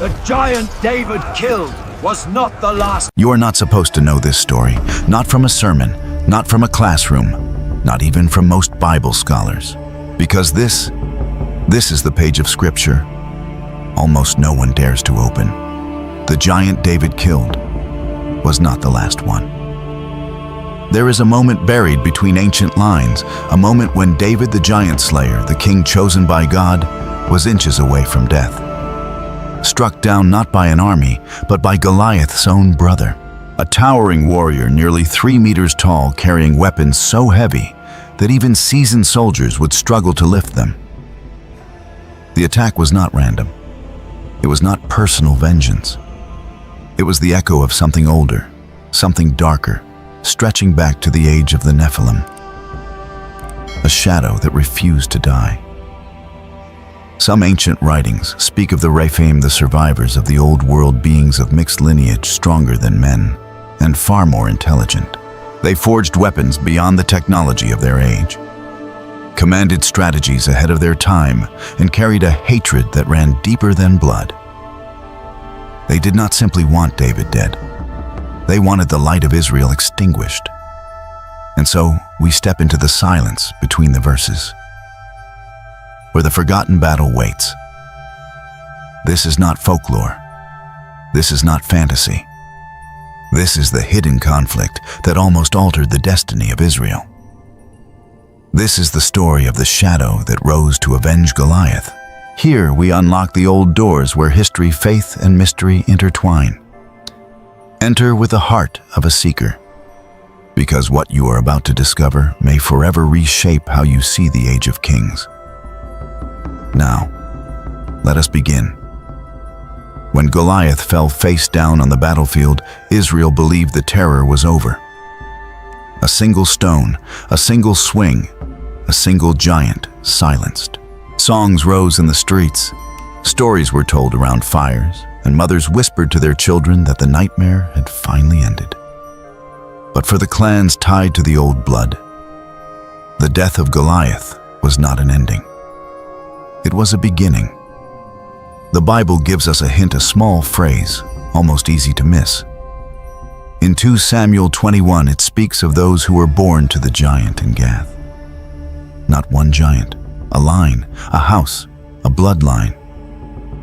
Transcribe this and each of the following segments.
The giant David killed was not the last. You are not supposed to know this story, not from a sermon, not from a classroom, not even from most Bible scholars. Because this is the page of Scripture almost no one dares to open. The giant David killed was not the last one. There is a moment buried between ancient lines, a moment when David the giant slayer, the king chosen by God, was inches away from death. Struck down not by an army, but by Goliath's own brother, a towering warrior nearly 3 meters tall, carrying weapons so heavy that even seasoned soldiers would struggle to lift them. The attack was not random. It was not personal vengeance. It was the echo of something older, something darker, stretching back to the age of the Nephilim. A shadow that refused to die. Some ancient writings speak of the Rephaim, the survivors of the old world, beings of mixed lineage, stronger than men and far more intelligent. They forged weapons beyond the technology of their age, commanded strategies ahead of their time, and carried a hatred that ran deeper than blood. They did not simply want David dead. They wanted the light of Israel extinguished. And so we step into the silence between the verses, where the forgotten battle waits. This is not folklore. This is not fantasy. This is the hidden conflict that almost altered the destiny of Israel. This is the story of the shadow that rose to avenge Goliath. Here we unlock the old doors where history, faith, and mystery intertwine. Enter with the heart of a seeker, because what you are about to discover may forever reshape how you see the Age of Kings. Now, let us begin. When Goliath fell face down on the battlefield, Israel believed the terror was over. A single stone, a single swing, a single giant silenced. Songs rose in the streets, stories were told around fires, and mothers whispered to their children that the nightmare had finally ended. But for the clans tied to the old blood, the death of Goliath was not an ending. It was a beginning. The Bible gives us a hint, a small phrase, almost easy to miss. In 2 Samuel 21, it speaks of those who were born to the giant in Gath. Not one giant, a line, a house, a bloodline,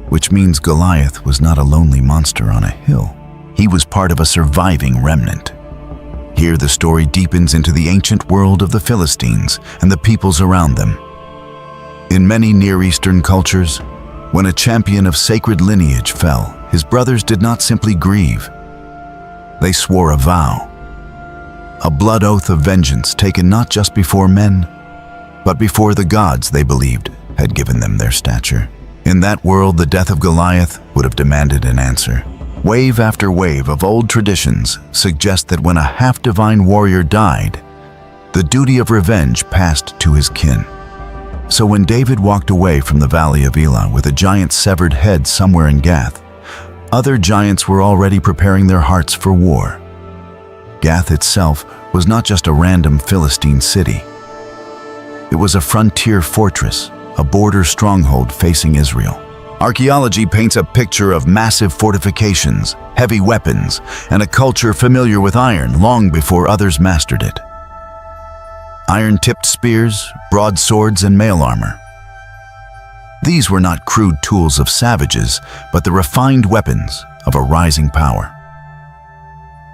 which means Goliath was not a lonely monster on a hill. He was part of a surviving remnant. Here the story deepens into the ancient world of the Philistines and the peoples around them. In many Near Eastern cultures, when a champion of sacred lineage fell, his brothers did not simply grieve. They swore a vow, a blood oath of vengeance taken not just before men, but before the gods they believed had given them their stature. In that world, the death of Goliath would have demanded an answer. Wave after wave of old traditions suggest that when a half-divine warrior died, the duty of revenge passed to his kin. So when David walked away from the valley of Elah with a giant severed head somewhere in Gath, other giants were already preparing their hearts for war. Gath itself was not just a random Philistine city. It was a frontier fortress, a border stronghold facing Israel. Archaeology paints a picture of massive fortifications, heavy weapons, and a culture familiar with iron long before others mastered it. Iron-tipped spears, broadswords, and mail armor. These were not crude tools of savages, but the refined weapons of a rising power.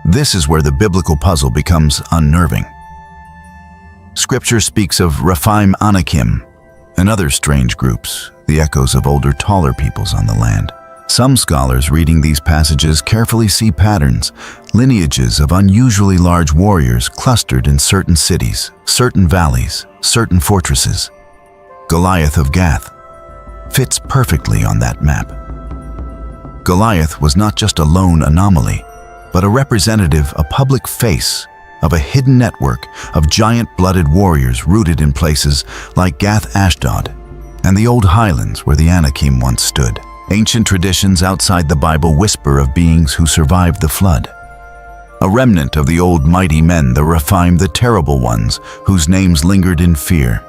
This is where the biblical puzzle becomes unnerving. Scripture speaks of Rephaim Anakim and other strange groups, the echoes of older, taller peoples on the land. Some scholars reading these passages carefully see patterns, lineages of unusually large warriors clustered in certain cities, certain valleys, certain fortresses. Goliath of Gath fits perfectly on that map. Goliath was not just a lone anomaly, but a representative, a public face of a hidden network of giant-blooded warriors rooted in places like Gath Ashdod and the old highlands where the Anakim once stood. Ancient traditions outside the Bible whisper of beings who survived the flood. A remnant of the old mighty men, the Rephaim, the terrible ones, whose names lingered in fear.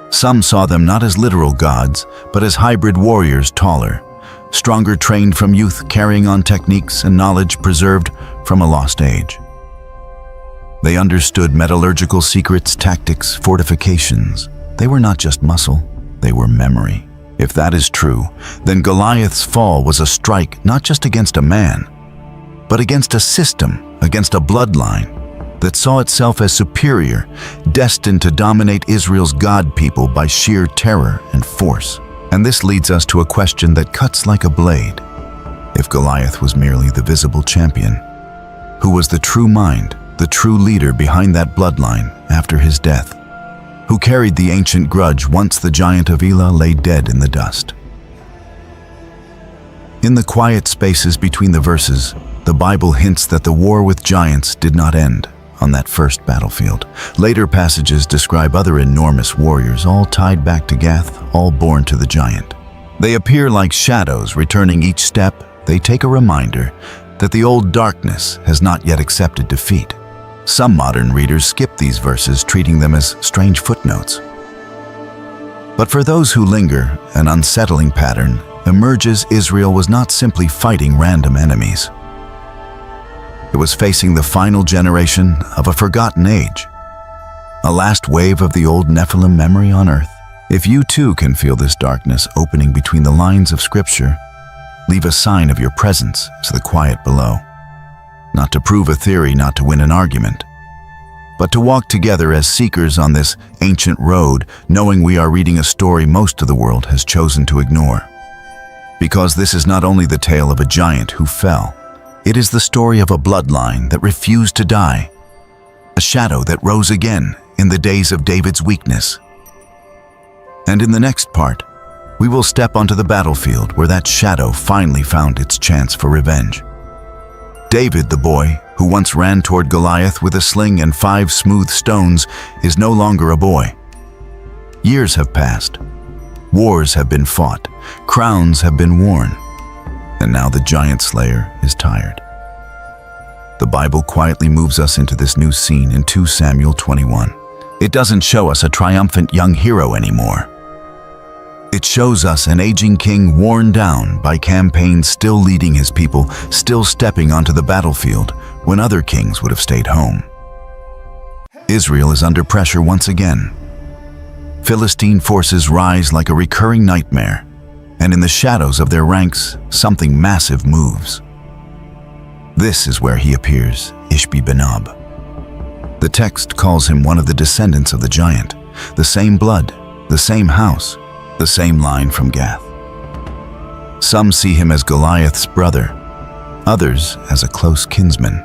Some saw them not as literal gods, but as hybrid warriors, taller, stronger trained from youth, carrying on techniques and knowledge preserved from a lost age. They understood metallurgical secrets, tactics, fortifications. They were not just muscle, they were memory. If that is true, then Goliath's fall was a strike not just against a man, but against a system, against a bloodline that saw itself as superior, destined to dominate Israel's God people by sheer terror and force. And this leads us to a question that cuts like a blade. If Goliath was merely the visible champion, who was the true mind, the true leader behind that bloodline after his death? Who carried the ancient grudge once the giant of Elah lay dead in the dust? In the quiet spaces between the verses, the Bible hints that the war with giants did not end on that first battlefield. Later passages describe other enormous warriors, all tied back to Gath, all born to the giant. They appear like shadows, returning each step. They take a reminder that the old darkness has not yet accepted defeat. Some modern readers skip these verses, treating them as strange footnotes. But for those who linger, an unsettling pattern emerges. Israel was not simply fighting random enemies. It was facing the final generation of a forgotten age, a last wave of the old Nephilim memory on earth. If you too can feel this darkness opening between the lines of Scripture, leave a sign of your presence to the quiet below. Not to prove a theory, not to win an argument, but to walk together as seekers on this ancient road, knowing we are reading a story most of the world has chosen to ignore. Because this is not only the tale of a giant who fell, it is the story of a bloodline that refused to die, a shadow that rose again in the days of David's weakness. And in the next part, we will step onto the battlefield where that shadow finally found its chance for revenge. David, the boy who once ran toward Goliath with a sling and 5 smooth stones, is no longer a boy. Years have passed. Wars have been fought. Crowns have been worn. And now the giant slayer is tired. The Bible quietly moves us into this new scene in 2 Samuel 21. It doesn't show us a triumphant young hero anymore. It shows us an aging king worn down by campaigns, still leading his people, still stepping onto the battlefield when other kings would have stayed home. Israel is under pressure once again. Philistine forces rise like a recurring nightmare, and in the shadows of their ranks, something massive moves. This is where he appears, Ishbi-Benob. The text calls him one of the descendants of the giant, the same blood, the same house, the same line from Gath. Some see him as Goliath's brother, others as a close kinsman.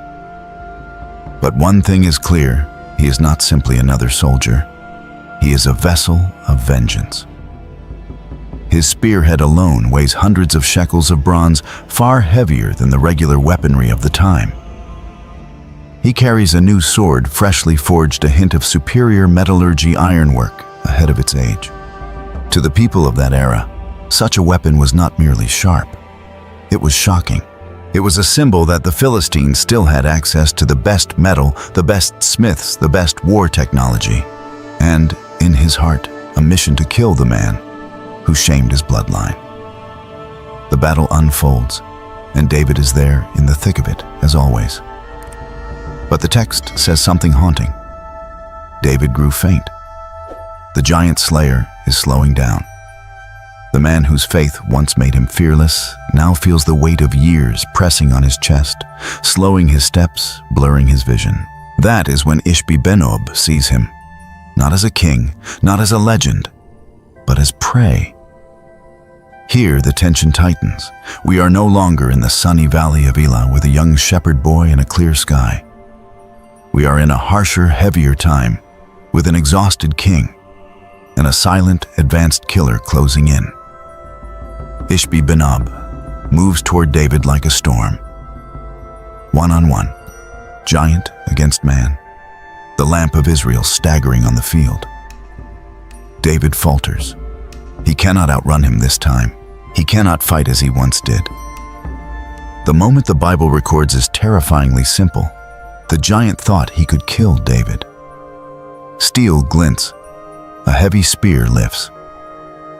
But one thing is clear, he is not simply another soldier. He is a vessel of vengeance. His spearhead alone weighs hundreds of shekels of bronze, far heavier than the regular weaponry of the time. He carries a new sword, freshly forged, a hint of superior metallurgy ironwork ahead of its age. To the people of that era, such a weapon was not merely sharp. It was shocking. It was a symbol that the Philistines still had access to the best metal, the best smiths, the best war technology, and, in his heart, a mission to kill the man who shamed his bloodline. The battle unfolds, and David is there in the thick of it, as always. But the text says something haunting. David grew faint. The giant slayer is slowing down. The man whose faith once made him fearless now feels the weight of years pressing on his chest, slowing his steps, blurring his vision. That is when Ishbi-Benob sees him, not as a king, not as a legend, but as prey. Here the tension tightens. We are no longer in the sunny valley of Elah with a young shepherd boy and a clear sky. We are in a harsher, heavier time, with an exhausted king and a silent, advanced killer closing in. Ishbi-Benob moves toward David like a storm. One-on-one, giant against man, the lamp of Israel staggering on the field. David falters. He cannot outrun him this time. He cannot fight as he once did. The moment the Bible records is terrifyingly simple. The giant thought he could kill David. Steel glints. A heavy spear lifts.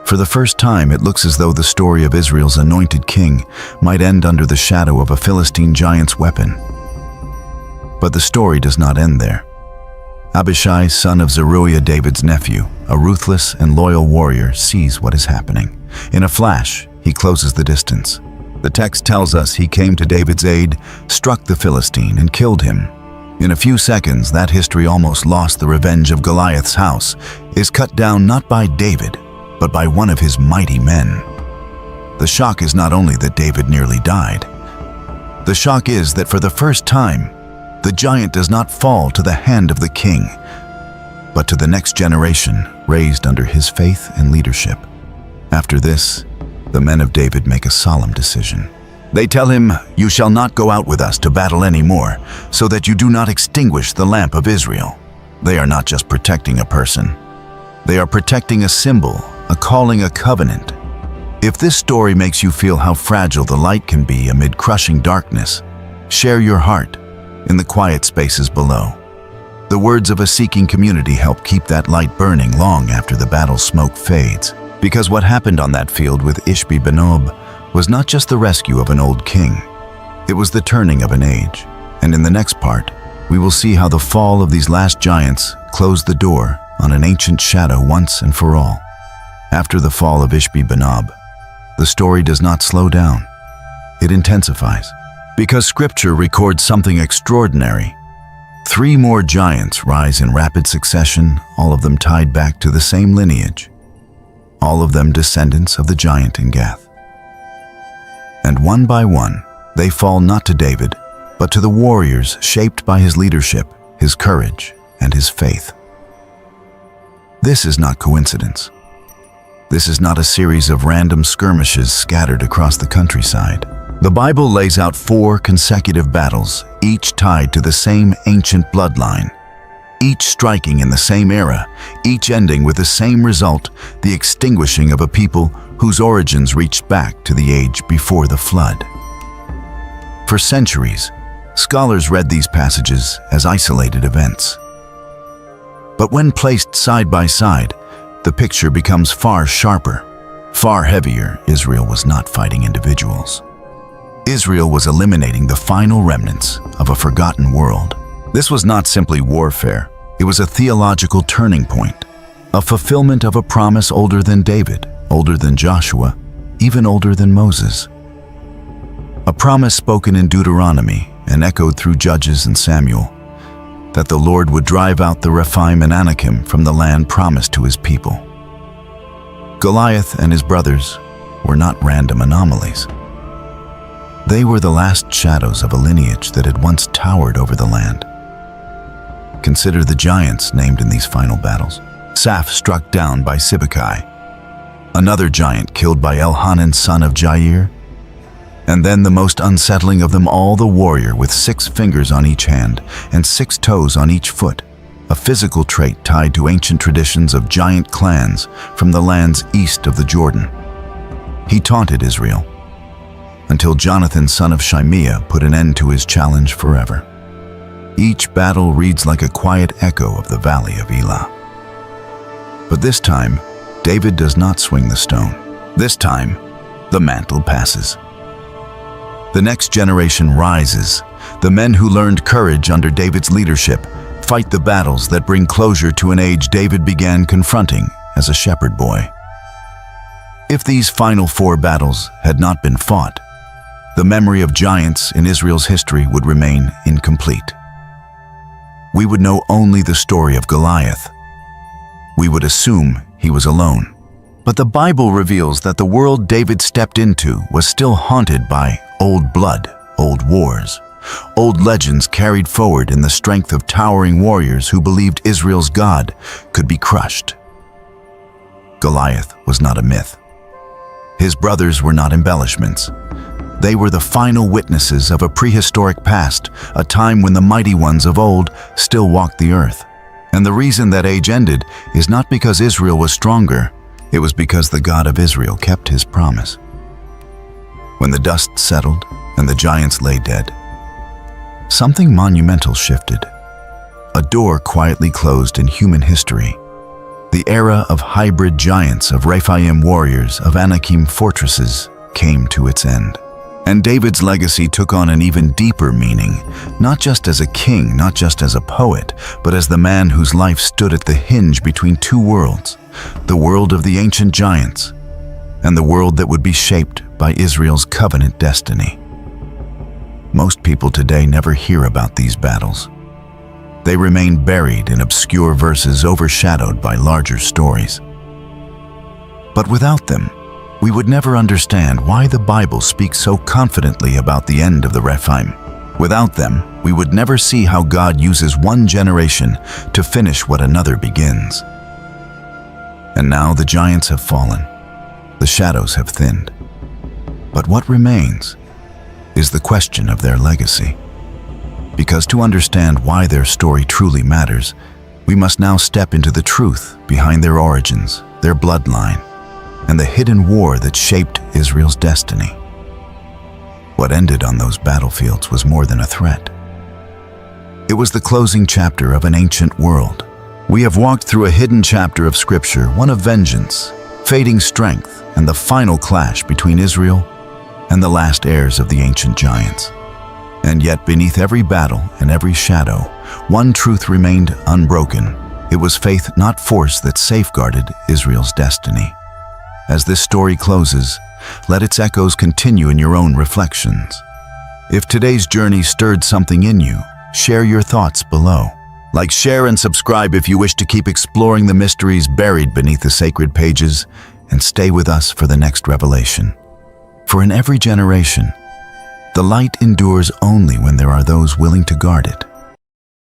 For the first time, it looks as though the story of Israel's anointed king might end under the shadow of a Philistine giant's weapon. But the story does not end there. Abishai, son of Zeruiah, David's nephew, a ruthless and loyal warrior, sees what is happening. In a flash, he closes the distance. The text tells us he came to David's aid, struck the Philistine, and killed him. In a few seconds, that history almost lost the revenge of Goliath's house is cut down not by David, but by one of his mighty men. The shock is not only that David nearly died. The shock is that for the first time, the giant does not fall to the hand of the king, but to the next generation raised under his faith and leadership. After this, the men of David make a solemn decision. They tell him, "You shall not go out with us to battle anymore, so that you do not extinguish the lamp of Israel." They are not just protecting a person. They are protecting a symbol, a calling, a covenant. If this story makes you feel how fragile the light can be amid crushing darkness, share your heart in the quiet spaces below. The words of a seeking community help keep that light burning long after the battle smoke fades. Because what happened on that field with Ishbi-Benob was not just the rescue of an old king. It was the turning of an age. And in the next part, we will see how the fall of these last giants closed the door on an ancient shadow once and for all. After the fall of Ishbi-Benob, the story does not slow down. It intensifies. Because Scripture records something extraordinary. 3 more giants rise in rapid succession, all of them tied back to the same lineage. All of them descendants of the giant in Gath. And one by one, they fall not to David, but to the warriors shaped by his leadership, his courage, and his faith. This is not coincidence. This is not a series of random skirmishes scattered across the countryside. The Bible lays out 4 consecutive battles, each tied to the same ancient bloodline, each striking in the same era, each ending with the same result, the extinguishing of a people whose origins reached back to the age before the flood. For centuries, scholars read these passages as isolated events. But when placed side by side, the picture becomes far sharper, far heavier. Israel was not fighting individuals. Israel was eliminating the final remnants of a forgotten world. This was not simply warfare. It was a theological turning point, a fulfillment of a promise older than David, older than Joshua, even older than Moses. A promise spoken in Deuteronomy and echoed through Judges and Samuel, that the Lord would drive out the Rephaim and Anakim from the land promised to his people. Goliath and his brothers were not random anomalies. They were the last shadows of a lineage that had once towered over the land. Consider the giants named in these final battles. Saph struck down by Sibbecai, another giant killed by Elhanan son of Jair, and then the most unsettling of them all, the warrior with 6 fingers on each hand and 6 toes on each foot, a physical trait tied to ancient traditions of giant clans from the lands east of the Jordan. He taunted Israel, until Jonathan son of Shimea put an end to his challenge forever. Each battle reads like a quiet echo of the valley of Elah. But this time, David does not swing the stone. This time, the mantle passes. The next generation rises. The men who learned courage under David's leadership fight the battles that bring closure to an age David began confronting as a shepherd boy. If these final 4 battles had not been fought, the memory of giants in Israel's history would remain incomplete. We would know only the story of Goliath. We would assume he was alone. But the Bible reveals that the world David stepped into was still haunted by old blood, old wars, old legends carried forward in the strength of towering warriors who believed Israel's God could be crushed. Goliath was not a myth. His brothers were not embellishments. They were the final witnesses of a prehistoric past, a time when the mighty ones of old still walked the earth. And the reason that age ended is not because Israel was stronger, it was because the God of Israel kept his promise. When the dust settled and the giants lay dead, something monumental shifted. A door quietly closed in human history. The era of hybrid giants, of Rephaim warriors, of Anakim fortresses came to its end. And David's legacy took on an even deeper meaning, not just as a king, not just as a poet, but as the man whose life stood at the hinge between two worlds, the world of the ancient giants and the world that would be shaped by Israel's covenant destiny. Most people today never hear about these battles. They remain buried in obscure verses overshadowed by larger stories. But without them, we would never understand why the Bible speaks so confidently about the end of the Rephaim. Without them, we would never see how God uses one generation to finish what another begins. And now the giants have fallen. The shadows have thinned. But what remains is the question of their legacy. Because to understand why their story truly matters, we must now step into the truth behind their origins, their bloodline, and the hidden war that shaped Israel's destiny. What ended on those battlefields was more than a threat. It was the closing chapter of an ancient world. We have walked through a hidden chapter of Scripture, one of vengeance, fading strength, and the final clash between Israel and the last heirs of the ancient giants. And yet, beneath every battle and every shadow, one truth remained unbroken. It was faith, not force, that safeguarded Israel's destiny. As this story closes, let its echoes continue in your own reflections. If today's journey stirred something in you, share your thoughts below. Like, share, and subscribe if you wish to keep exploring the mysteries buried beneath the sacred pages, and stay with us for the next revelation. For in every generation, the light endures only when there are those willing to guard it.